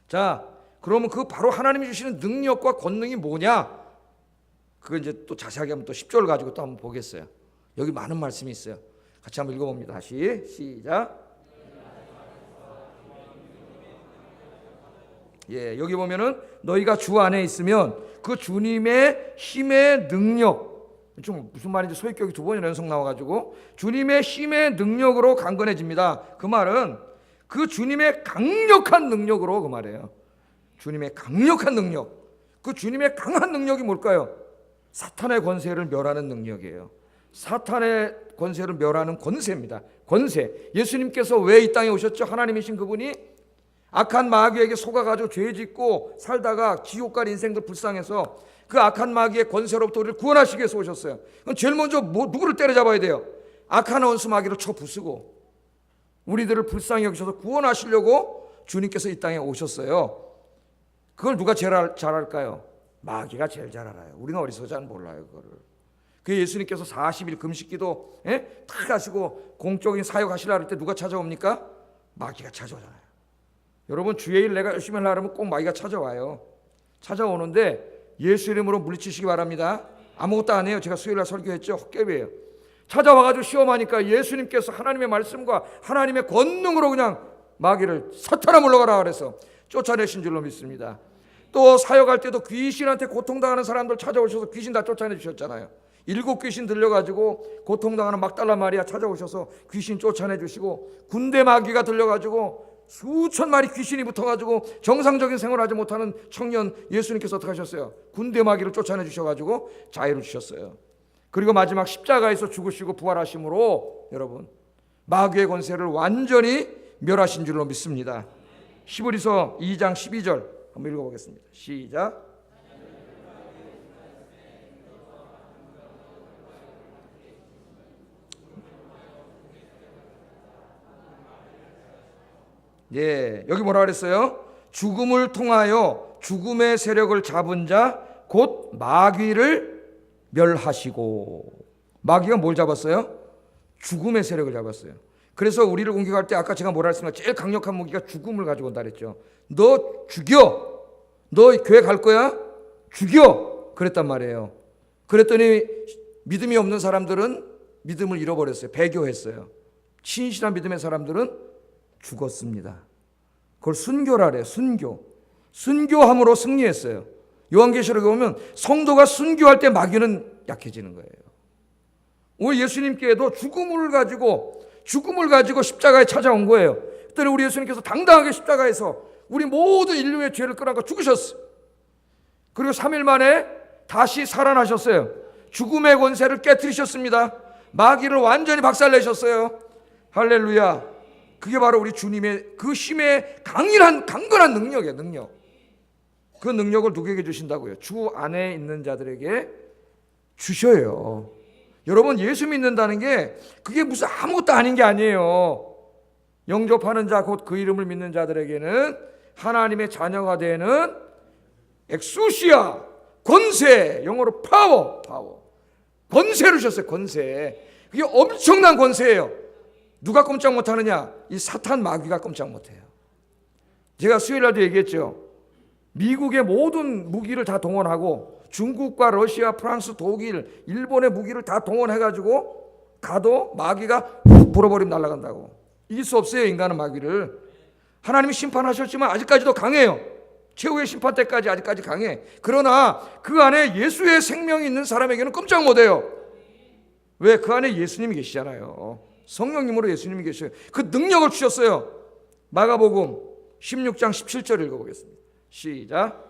자, 그러면 그 바로 하나님이 주시는 능력과 권능이 뭐냐? 그거 이제 또 자세하게 하면 또 10절 가지고 또 한번 보겠어요. 여기 많은 말씀이 있어요. 같이 한번 읽어봅니다. 다시 시작. 여기 보면은 너희가 주 안에 있으면 그 주님의 힘의 능력, 좀 무슨 말인지 소위격이 2번 연속 나와가지고 주님의 힘의 능력으로 강건해집니다. 그 말은 그 주님의 강력한 능력으로, 그 말이에요. 주님의 강력한 능력. 그 주님의 강한 능력이 뭘까요? 사탄의 권세를 멸하는 능력이에요. 사탄의 권세를 멸하는 권세입니다. 권세. 예수님께서 왜 이 땅에 오셨죠? 하나님이신 그분이 악한 마귀에게 속아가지고 죄 짓고 살다가 지옥 갈 인생들 불쌍해서 그 악한 마귀의 권세로부터 우리를 구원하시기 위해서 오셨어요. 그럼 제일 먼저 누구를 때려잡아야 돼요? 악한 원수 마귀를 쳐 부수고 우리들을 불쌍히 여기셔서 구원하시려고 주님께서 이 땅에 오셨어요. 그걸 누가 제일 잘 알까요? 마귀가 제일 잘 알아요. 우리는 어리석어 잘 몰라요. 그거를. 그 예수님께서 40일 금식기도 탁 하시고 공적인 사역 하시려 할 때 누가 찾아옵니까? 마귀가 찾아오잖아요. 여러분, 주의 일 내가 열심히 하려면 꼭 마귀가 찾아와요. 찾아오는데 예수 이름으로 물리치시기 바랍니다. 아무것도 안 해요. 제가 수요일날 설교했죠. 헛개비예요. 찾아와가지고 시험하니까 예수님께서 하나님의 말씀과 하나님의 권능으로 그냥 마귀를 사탄아 물러가라 그래서 쫓아내신 줄로 믿습니다. 또 사역할 때도 귀신한테 고통당하는 사람들 찾아오셔서 귀신 다 쫓아내 주셨잖아요. 7 귀신 들려가지고 고통당하는 막달라 마리아 찾아오셔서 귀신 쫓아내 주시고, 군대 마귀가 들려가지고 수천 마리 귀신이 붙어가지고 정상적인 생활을 하지 못하는 청년 예수님께서 어떻게 하셨어요? 군대 마귀를 쫓아내 주셔가지고 자유를 주셨어요. 그리고 마지막 십자가에서 죽으시고 부활하심으로 여러분 마귀의 권세를 완전히 멸하신 줄로 믿습니다. 히브리서 2장 12절 한번 읽어보겠습니다. 시작. 여기 뭐라 그랬어요? 죽음을 통하여 죽음의 세력을 잡은 자 곧 마귀를 멸하시고. 마귀가 뭘 잡았어요? 죽음의 세력을 잡았어요. 그래서 우리를 공격할 때 아까 제가 뭐라 했습니까? 제일 강력한 무기가 죽음을 가지고 온다 그랬죠. 너 죽여. 너 교회 갈 거야? 죽여. 그랬단 말이에요. 그랬더니 믿음이 없는 사람들은 믿음을 잃어버렸어요. 배교했어요. 신실한 믿음의 사람들은 죽었습니다. 그걸 순교라 그래요. 순교함으로 승리했어요. 요한계시록에 보면 성도가 순교할 때 마귀는 약해지는 거예요. 오늘 예수님께도 죽음을 가지고 십자가에 찾아온 거예요. 그때는 우리 예수님께서 당당하게 십자가에서 우리 모든 인류의 죄를 끌어안고 죽으셨어요. 그리고 3일 만에 다시 살아나셨어요. 죽음의 권세를 깨트리셨습니다. 마귀를 완전히 박살내셨어요. 할렐루야. 그게 바로 우리 주님의 그 힘의 강건한 능력이에요. 능력. 그 능력을 누구에게 주신다고요? 주 안에 있는 자들에게 주셔요. 여러분, 예수 믿는다는 게 그게 무슨 아무것도 아닌 게 아니에요. 영접하는 자 곧 그 이름을 믿는 자들에게는 하나님의 자녀가 되는 엑수시아, 권세, 영어로 파워. 권세를 주셨어요. 권세. 그게 엄청난 권세예요. 누가 꼼짝 못하느냐? 이 사탄 마귀가 꼼짝 못해요. 제가 수요일날도 얘기했죠. 미국의 모든 무기를 다 동원하고 중국과 러시아, 프랑스, 독일, 일본의 무기를 다 동원해가지고 가도 마귀가 훅 불어버리면 날아간다고. 이길 수 없어요. 인간은 마귀를. 하나님이 심판하셨지만 아직까지도 강해요. 최후의 심판 때까지 아직까지 강해. 그러나 그 안에 예수의 생명이 있는 사람에게는 꼼짝 못해요. 왜? 그 안에 예수님이 계시잖아요. 성령님으로 예수님이 계셔요. 그 능력을 주셨어요. 마가복음 16장 17절 읽어보겠습니다. 시작.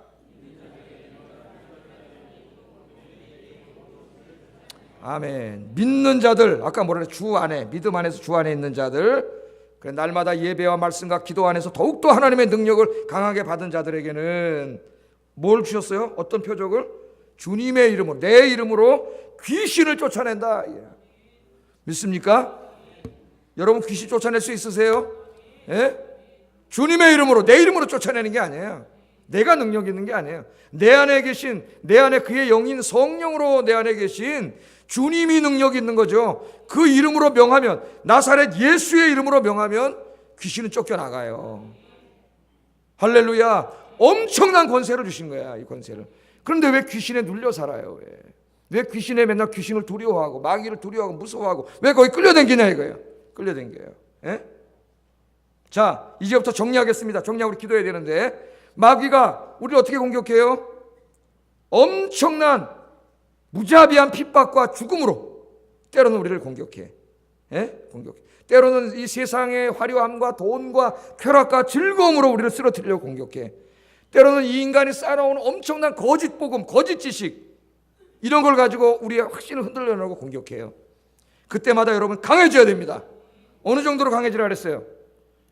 아멘. 믿는 자들, 아까 뭐라 그랬어요? 주 안에, 믿음 안에서 주 안에 있는 자들, 그래, 날마다 예배와 말씀과 기도 안에서 더욱더 하나님의 능력을 강하게 받은 자들에게는 뭘 주셨어요? 어떤 표적을? 주님의 이름으로, 내 이름으로 귀신을 쫓아낸다. 믿습니까? 여러분 귀신 쫓아낼 수 있으세요? 예? 주님의 이름으로, 내 이름으로 쫓아내는 게 아니에요. 내가 능력 있는 게 아니에요. 내 안에 계신, 내 안에 그의 영인 성령으로 내 안에 계신 주님이 능력 있는 거죠. 그 이름으로 명하면, 나사렛 예수의 이름으로 명하면 귀신은 쫓겨나가요. 할렐루야. 엄청난 권세를 주신 거야, 이 권세를. 그런데 왜 귀신에 눌려 살아요? 왜 귀신에 맨날 귀신을 두려워하고 마귀를 두려워하고 무서워하고 왜 거기 끌려다니냐 이거예요. 끌려다녀요. 예? 자, 이제부터 정리하겠습니다. 정리하고 우리 기도해야 되는데, 마귀가 우리를 어떻게 공격해요? 엄청난 무자비한 핍박과 죽음으로 때로는 우리를 공격해. 예? 공격해. 때로는 이 세상의 화려함과 돈과 쾌락과 즐거움으로 우리를 쓰러뜨리려고 공격해. 때로는 이 인간이 쌓아놓은 엄청난 거짓 복음, 거짓 지식, 이런 걸 가지고 우리의 확신을 흔들려고 공격해요. 그때마다 여러분 강해져야 됩니다. 어느 정도로 강해지라 그랬어요?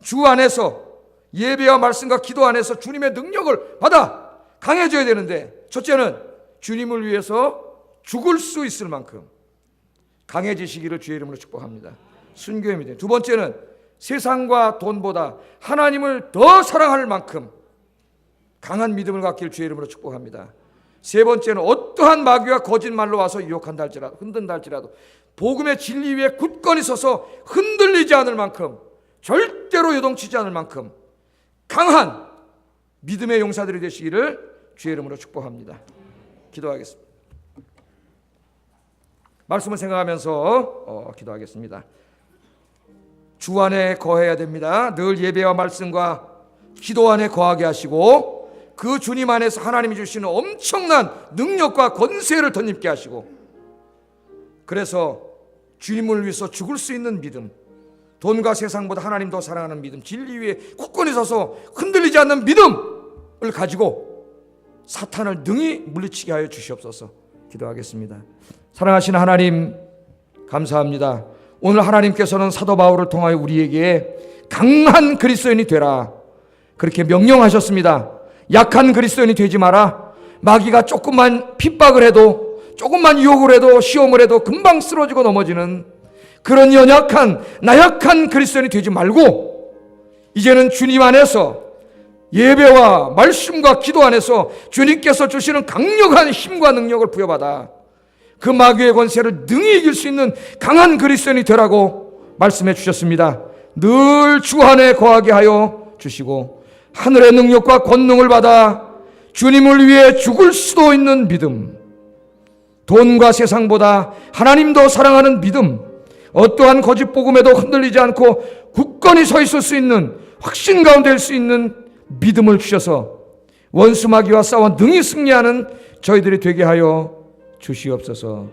주 안에서, 예배와 말씀과 기도 안에서 주님의 능력을 받아 강해져야 되는데, 첫째는 주님을 위해서 죽을 수 있을 만큼 강해지시기를 주의 이름으로 축복합니다. 순교의 믿음. 두 번째는 세상과 돈보다 하나님을 더 사랑할 만큼 강한 믿음을 갖기를 주의 이름으로 축복합니다. 세 번째는 어떠한 마귀와 거짓말로 와서 유혹한다 할지라도, 흔든다 할지라도 복음의 진리 위에 굳건히 서서 흔들리지 않을 만큼, 절대로 요동치지 않을 만큼 강한 믿음의 용사들이 되시기를 주의 이름으로 축복합니다. 기도하겠습니다. 말씀을 생각하면서 기도하겠습니다. 주 안에 거해야 됩니다. 늘 예배와 말씀과 기도 안에 거하게 하시고, 그 주님 안에서 하나님이 주시는 엄청난 능력과 권세를 덧입게 하시고, 그래서 주님을 위해서 죽을 수 있는 믿음, 돈과 세상보다 하나님 더 사랑하는 믿음, 진리 위에 굳건히 서서 흔들리지 않는 믿음을 가지고 사탄을 능히 물리치게 하여 주시옵소서. 기도하겠습니다. 사랑하시는 하나님, 감사합니다. 오늘 하나님께서는 사도 바울을 통하여 우리에게 강한 그리스도인이 되라, 그렇게 명령하셨습니다. 약한 그리스도인이 되지 마라. 마귀가 조금만 핍박을 해도, 조금만 유혹을 해도, 시험을 해도 금방 쓰러지고 넘어지는 그런 연약한, 나약한 그리스도인이 되지 말고, 이제는 주님 안에서 예배와 말씀과 기도 안에서 주님께서 주시는 강력한 힘과 능력을 부여받아 그 마귀의 권세를 능히 이길 수 있는 강한 그리스도인이 되라고 말씀해 주셨습니다. 늘 주 안에 거하게 하여 주시고, 하늘의 능력과 권능을 받아 주님을 위해 죽을 수도 있는 믿음, 돈과 세상보다 하나님 더 사랑하는 믿음, 어떠한 거짓 복음에도 흔들리지 않고 굳건히 서 있을 수 있는, 확신 가운데 일 수 있는 믿음을 주셔서 원수 마귀와 싸워 능히 승리하는 저희들이 되게 하여 주시옵소서.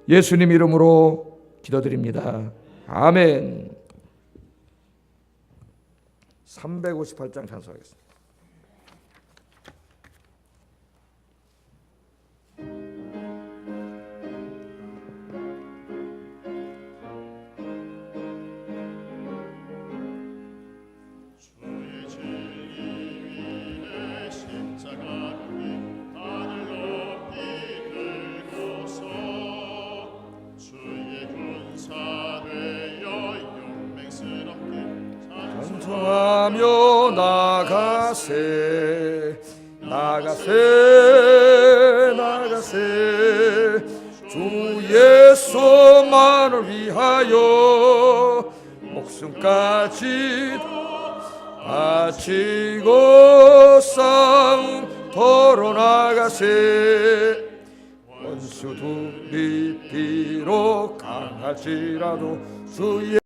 예수님 이름으로 기도드립니다. 아멘. 358장 찬송하겠습니다. 하며 나가세, 나가세, 나가세, 주 예수만을 위하여 목숨까지 바치고 싸움터로 나가세. 원수들이 비록 강할지라도 주의